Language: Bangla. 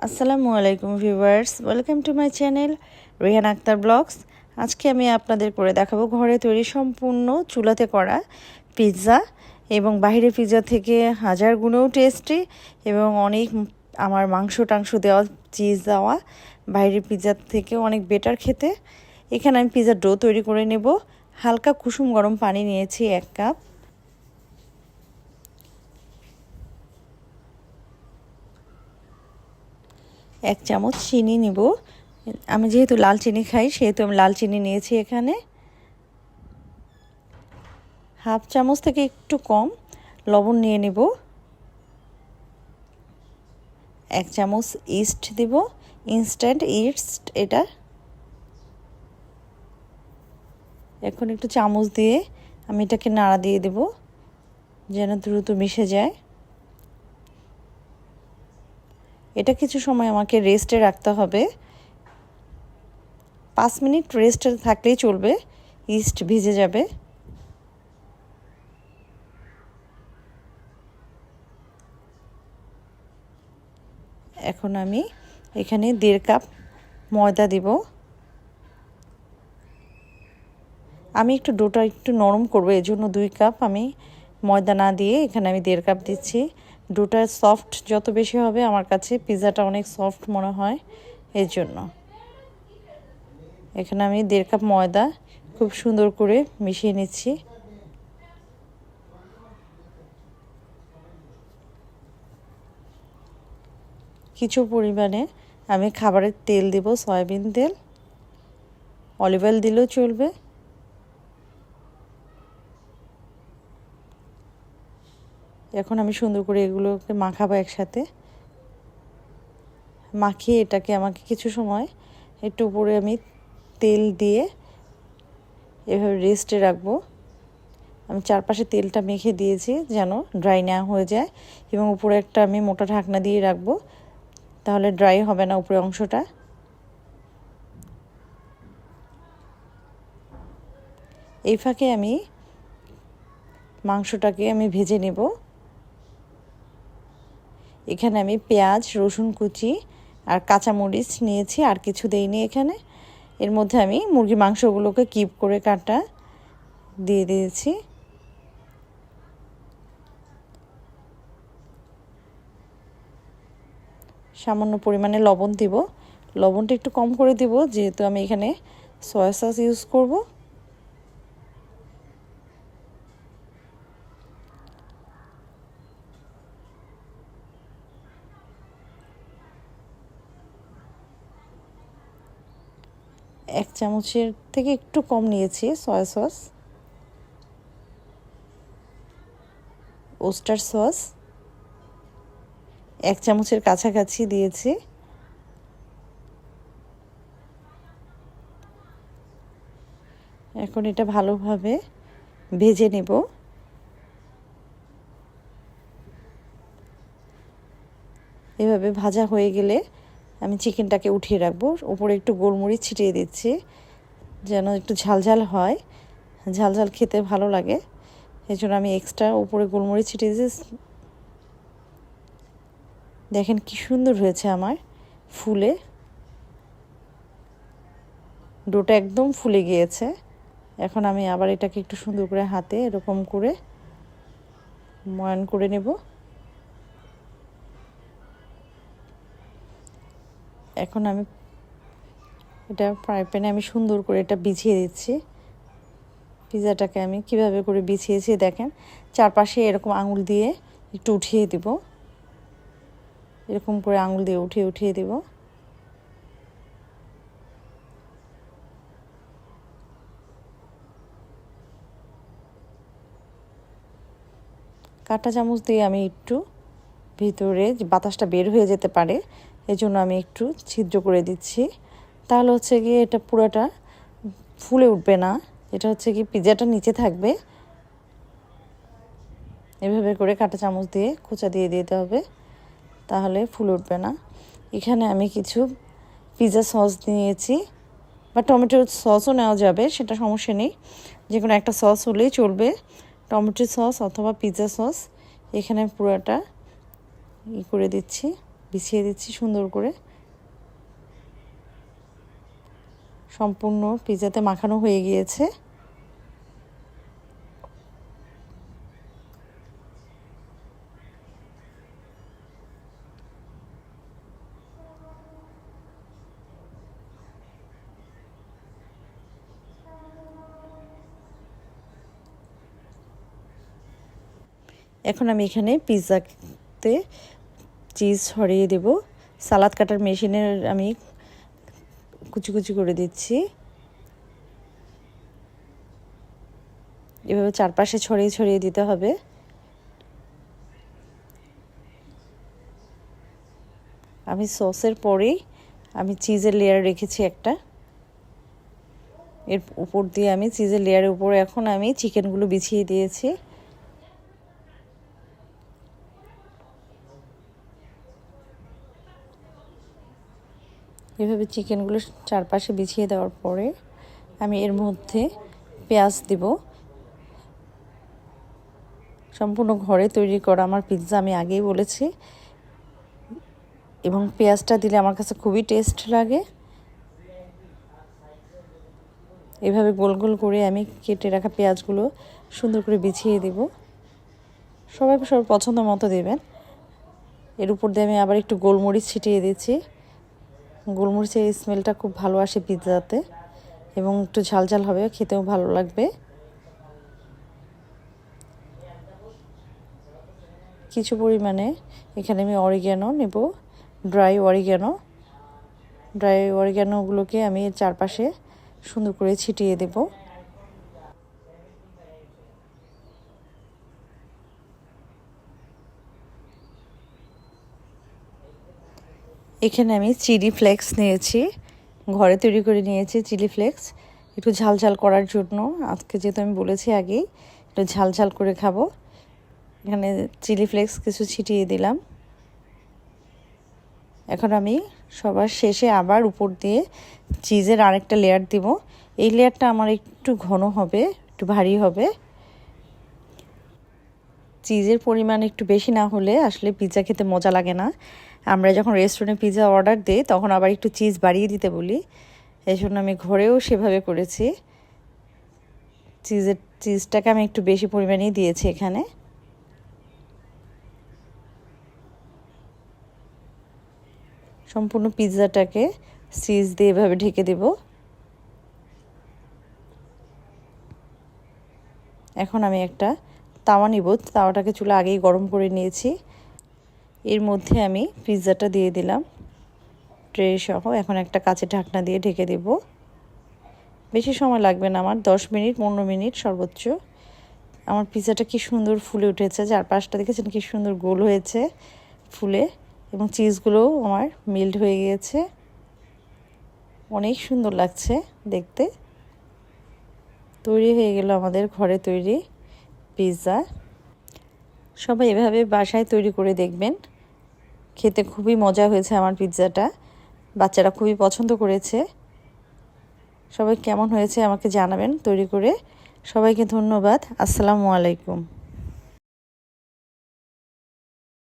আসসালামু আলাইকুম viewers, welcome to my channel Rehan Akhtar vlogs. আজকে আমি আপনাদের করে দেখাবো ঘরে তৈরি সম্পূর্ণ চুলাতে করা পিৎজা, এবং বাইরের পিৎজা থেকে হাজার গুণেও টেস্টি এবং অনেক আমার মাংস টাংস দেওয়া, চিজ দেওয়া বাইরের পিৎজার থেকে অনেক বেটার খেতে। এখানে আমি পিৎজার ডো তৈরি করে নেব। হালকা কুসুম গরম পানি নিয়েছি 1 কাপ। এক চামচ চিনি নিব। আমি যেহেতু লাল চিনি খাই সেহেতু আমি লাল চিনি নিয়েছি। এখানে হাফ চামচ থেকে একটু কম লবণ নিয়ে নিব। 1 চামচ ইস্ট দিব, ইনস্ট্যান্ট ইস্ট এটা। এখন একটু চামচ দিয়ে আমি এটাকে নাড়া দিয়ে দেব যেন দ্রুত মিশে যায়। এটা কিছু সময় আমাকে রেস্টে রাখতে হবে। 5 মিনিট রেস্টে থাকলেই চলবে, ইস্ট ভিজে যাবে। এখন আমি এখানে 1.5 কাপ ময়দা দিব। আমি একটু ডোটা একটু নরম করব, এজন্য 2 কাপ আমি ময়দা না দিয়ে এখানে আমি 1.5 কাপ দিচ্ছি। ডোটা সফট যত বেশি হবে আমার কাছে পিৎজাটা অনেক সফট মনে হয়, এর জন্য এখানে আমি 1.5 কাপ ময়দা খুব সুন্দর করে মিশিয়ে নিচ্ছি। কিছু পরিমাণে আমি খাবারের তেল দেব, সয়াবিন তেল, অলিভ অয়েল দিলেও চলবে। এখন আমি সুন্দর করে এগুলোকে মাখাবো একসাথে। মাখিয়ে এটাকে আমাকে কিছু সময় একটু উপরে আমি তেল দিয়ে এভাবে রেস্টে রাখবো। আমি চারপাশে তেলটা মেখে দিয়েছি যেন ড্রাই না হয়ে যায়, এবং উপরে একটা আমি মোটা ঢাকনা দিয়ে রাখবো, তাহলে ড্রাই হবে না উপরে অংশটা। এই ফাঁকে আমি মাংসটাকে আমি ভেজে নেব। এখানে আমি পেঁয়াজ, রসুন কুচি আর কাঁচামরিচ নিয়েছি, আর কিছু দেইনি এখানে। এর মধ্যে আমি মুরগির মাংসগুলোকে কিউব করে কাটা দিয়ে দিয়েছি। সামান্য পরিমাণে লবণ দিব। লবণটা একটু কম করে দিব যেহেতু আমি এখানে সয়া সস ইউজ করব। এক চামচের থেকে একটু কম নিয়েছি সয়া সস। ওস্টার সস 1 চামচের কাছাকাছি দিয়েছি। এখন এটা ভালোভাবে ভেজে নেব। এভাবে ভাজা হয়ে গেলে আমি চিকেনটাকে উঠিয়ে রাখবো। উপরে একটু গোলমরিচ ছিটিয়ে দিচ্ছি যেন একটু ঝালঝাল হয়, ঝালঝাল খেতে ভালো লাগে, এই জন্য আমি এক্সট্রা উপরে গোলমরিচ ছিটিয়ে দিয়েছি। দেখেন কি সুন্দর হয়েছে আমার ফুলে, ডোটা একদম ফুলে গিয়েছে। এখন আমি আবার এটাকে একটু সুন্দর করে হাতে এরকম করে ময়ান করে নেব। এখন আমি এটা ফ্রাই প্যানে আমি সুন্দর করে এটা বিছিয়ে দিচ্ছি। পিৎজাটাকে আমি কিভাবে করে বিছিয়েছি দেখেন, চারপাশে এরকম আঙুল দিয়ে একটু উঠিয়ে দিব, এরকম করে আঙুল দিয়ে উঠিয়ে দিব। কাঁটা চামচ দিয়ে আমি একটু ভিতরে বাতাসটা বের হয়ে যেতে পারে এজন্য আমি একটু ছিদ্র করে দিচ্ছি, তাহলে হচ্ছে গিয়ে এটা পুরোটা ফুলে উঠবে না, এটা হচ্ছে কি পিৎজাটা নিচে থাকবে। এভাবে করে কাঁটা চামচ দিয়ে খোঁচা দিয়ে দিতে হবে, তাহলে ফুলে উঠবে না। এখানে আমি কিছু পিৎজা সস নিয়েছি, বা টমেটো সসও নেওয়া যাবে, সেটা সমস্যা নেই, যে কোনো একটা সস হলেই চলবে, টমেটো সস অথবা পিৎজা সস। এখানে পুরোটা করে দিচ্ছি। বিছিয়ে দিচ্ছি সুন্দর করে। সম্পূর্ণ পিৎজাতে মাখানো হয়ে গিয়েছে। এখন আমি এখানে পিৎজাতে চিজ ছড়িয়ে দেব। সালাদ কাটার মেশিনের আমি কুচি কুচি করে দিচ্ছি। এভাবে চারপাশে ছড়িয়ে ছড়িয়ে দিতে হবে। আমি সসের পরেই আমি চিজের লেয়ার রেখেছি একটা। এর উপর দিয়ে আমি চিজের লেয়ারের উপরে এখন আমি চিকেনগুলো বিছিয়ে দিয়েছি। এভাবে চিকেনগুলো চারপাশে বিছিয়ে দেওয়ার পরে আমি এর মধ্যে পেঁয়াজ দিব। সম্পূর্ণ ঘরে তৈরি করা আমার পিৎজা আমি আগেই বলেছি, এবং পেঁয়াজটা দিলে আমার কাছে খুবই টেস্ট লাগে। এভাবে গোল গোল করে আমি কেটে রাখা পেঁয়াজগুলো সুন্দর করে বিছিয়ে দেব। সবাই সবার পছন্দ মতো দেবেন। এর উপর দিয়ে আমি আবার একটু গোলমরিচ ছিটিয়ে দিচ্ছি। গোলমরিচের স্মেলটা খুব ভালো আসে পিৎজাতে, এবং একটু ঝাল ঝাল হবে, খেতেও ভালো লাগবে। কিছু পরিমাণে এখানে আমি অরিগ্যানো নেব, ড্রাই অরিগ্যানোগুলোকে আমি চারপাশে সুন্দর করে ছিটিয়ে দেব। এখানে আমি চিলি ফ্লেক্স নিয়েছি, ঘরে তৈরি করে নিয়েছি চিলি ফ্লেক্স, একটু ঝাল ঝাল করার জন্য। আজকে যেহেতু আমি বলেছি আগেই একটু ঝাল ঝাল করে খাবো, এখানে চিলি ফ্লেক্স কিছু ছিটিয়ে দিলাম। এখন আমি সবার শেষে আবার উপর দিয়ে চিজের আরেকটা লেয়ার দিব। এই লেয়ারটা আমার একটু ঘন হবে, একটু ভারী হবে। চিজের পরিমাণ একটু বেশি না হলে আসলে পিৎজা খেতে মজা লাগে না। আমরা যখন রেস্টুরেন্টে পিৎজা অর্ডার দিই তখন আবার একটু চিজ বাড়িয়ে দিতে বলি, এই জন্য আমি ঘরেও সেভাবে করেছি। চিজটাকে আমি একটু বেশি পরিমাণেই দিয়েছি এখানে। সম্পূর্ণ পিৎজাটাকে চিজ দিয়ে এভাবে ঢেকে দেব। এখন আমি একটা তাওয়া নিব, তাওয়াটাকে চুলা আগেই গরম করে নিয়েছি। এর মধ্যে আমি পিৎজাটা দিয়ে দিলাম ট্রে সহ। এখন একটা কাঁচের ঢাকনা দিয়ে ঢেকে দেব। বেশি সময় লাগবে না, আমার 10 মিনিট 15 মিনিট সর্বোচ্চ। আমার পিৎজাটা কি সুন্দর ফুলে উঠেছে, চারপাশটা দেখেছেন কি সুন্দর গোল হয়েছে ফুলে, এবং চিজগুলোও আমার মেল্ট হয়ে গিয়েছে। অনেক সুন্দর লাগছে দেখতে। তৈরি হয়ে গেল আমাদের ঘরে তৈরি পিৎজা। সবাই এভাবে বাসায় তৈরি করে দেখবেন, খেতে খুবই মজা হয়েছে আমার পিৎজাটা। বাচ্চারা খুবই পছন্দ করেছে। সবাই কেমন হয়েছে আমাকে জানাবেন তৈরি করে। সবাইকে ধন্যবাদ। আসসালামু আলাইকুম।